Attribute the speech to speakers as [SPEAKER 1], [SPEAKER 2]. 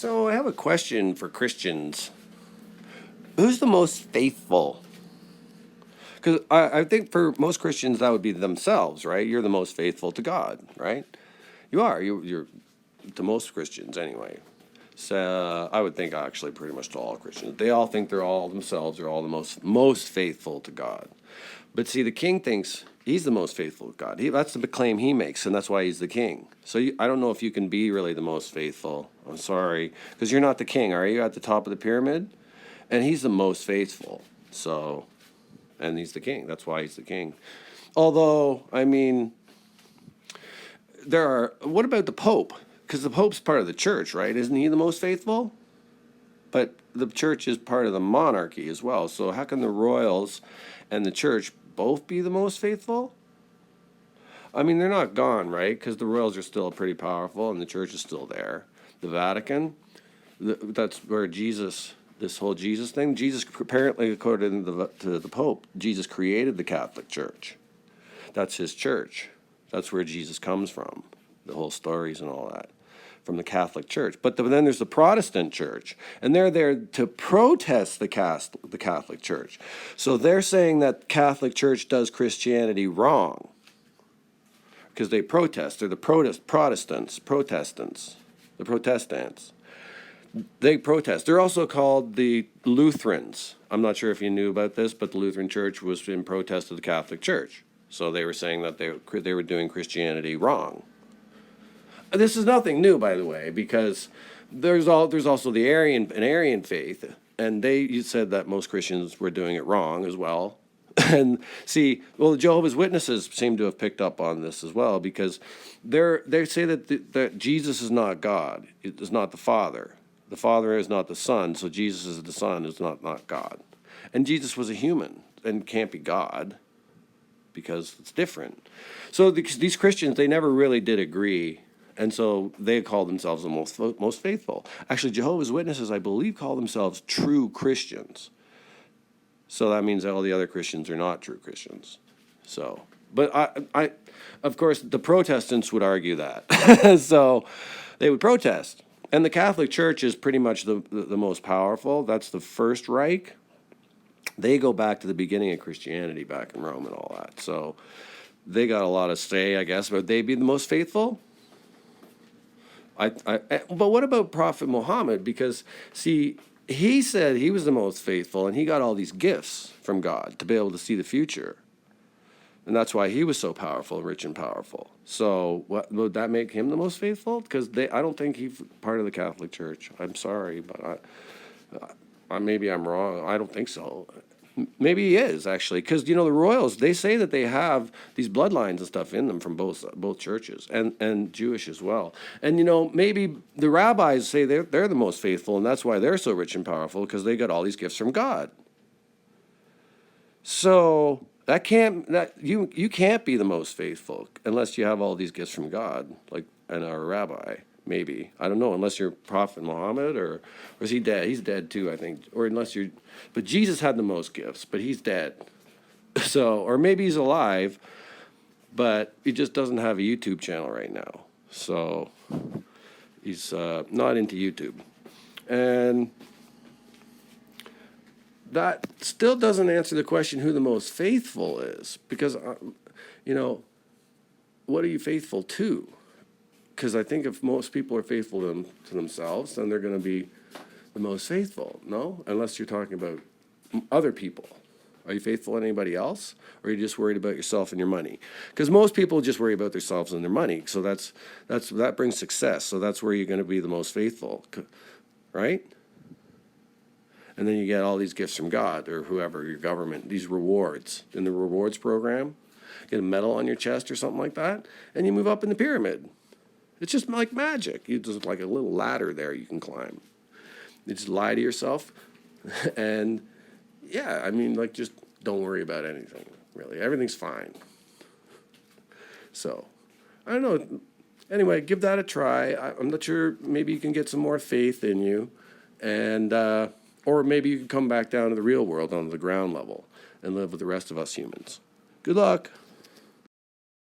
[SPEAKER 1] So I have a question for Christians. Who's the most faithful? Because I think for most Christians that would be themselves, right? You're the most faithful to God, right? You are. You're to most Christians anyway. So I would think actually pretty much to all Christians. They all think they're all themselves. They're all the most faithful to God. But see, the king thinks he's the most faithful to God. That's the claim he makes, and that's why he's the king. So I don't know if you can be really the most faithful. I'm sorry, because you're not the king, are you? At the top of the pyramid, and he's the most faithful. So, and he's the king. That's why he's the king. Although, I mean, there are. What about the Pope? Because the Pope's part of the church, right? Isn't he the most faithful? But the church is part of the monarchy as well. So how can the royals and the church both be the most faithful? I mean, they're not gone, right? Because the royals are still pretty powerful and the church is still there. The Vatican, that's where Jesus, this whole Jesus thing, Jesus apparently, according to the Pope, Jesus created the Catholic Church. That's his church. That's where Jesus comes from, the whole stories and all that, from the Catholic Church. But then there's the Protestant Church, and they're there to protest the Catholic Church. So they're saying that Catholic Church does Christianity wrong because they protest. They're the Protestants. They protest. They're also called the Lutherans. I'm not sure if you knew about this, but the Lutheran Church was in protest of the Catholic Church. So they were saying that they were doing Christianity wrong. This is nothing new, by the way, because there's also the Aryan faith, and you said that most Christians were doing it wrong as well. And see, well, the Jehovah's Witnesses seem to have picked up on this as well, because they say that Jesus is not God. It is not the Father. The Father is not the Son, so Jesus is the Son, is not God. And Jesus was a human and can't be God because it's different. So these Christians, they never really did agree. And so they call themselves the most faithful. Actually, Jehovah's Witnesses, I believe, call themselves true Christians. So that means that all the other Christians are not true Christians. So, but I of course, the Protestants would argue that. So they would protest. And the Catholic Church is pretty much the most powerful. That's the First Reich. They go back to the beginning of Christianity back in Rome and all that. So they got a lot of say, I guess. Would they be the most faithful? But what about Prophet Muhammad? Because, see, he said he was the most faithful, and he got all these gifts from God to be able to see the future. And that's why he was so powerful, rich and powerful. So would that make him the most faithful? Because I don't think he's part of the Catholic Church. I'm sorry, but maybe I'm wrong. I don't think so. Maybe he is, actually, because, the royals, they say that they have these bloodlines and stuff in them from both churches and Jewish as well. And, maybe the rabbis say they're the most faithful, and that's why they're so rich and powerful, because they got all these gifts from God. So you can't be the most faithful unless you have all these gifts from God, like and a rabbi. Maybe. I don't know, unless you're Prophet Muhammad, or is he dead? He's dead too, I think. Or unless you're... But Jesus had the most gifts, but he's dead. So, or maybe he's alive, but he just doesn't have a YouTube channel right now. So, he's not into YouTube. And that still doesn't answer the question who the most faithful is. Because, what are you faithful to? Because I think if most people are faithful to themselves, then they're going to be the most faithful, no? Unless you're talking about other people. Are you faithful to anybody else? Or are you just worried about yourself and your money? Because most people just worry about themselves and their money. So that brings success. So that's where you're going to be the most faithful, right? And then you get all these gifts from God or whoever, your government, these rewards in the rewards program. Get a medal on your chest or something like that, and you move up in the pyramid. It's just like magic. You just like a little ladder there you can climb. You just lie to yourself, and yeah, I mean, like, just don't worry about anything, really. Everything's fine. So, I don't know. Anyway, give that a try. I'm not sure. Maybe you can get some more faith in you, and or maybe you can come back down to the real world, onto the ground level, and live with the rest of us humans. Good luck.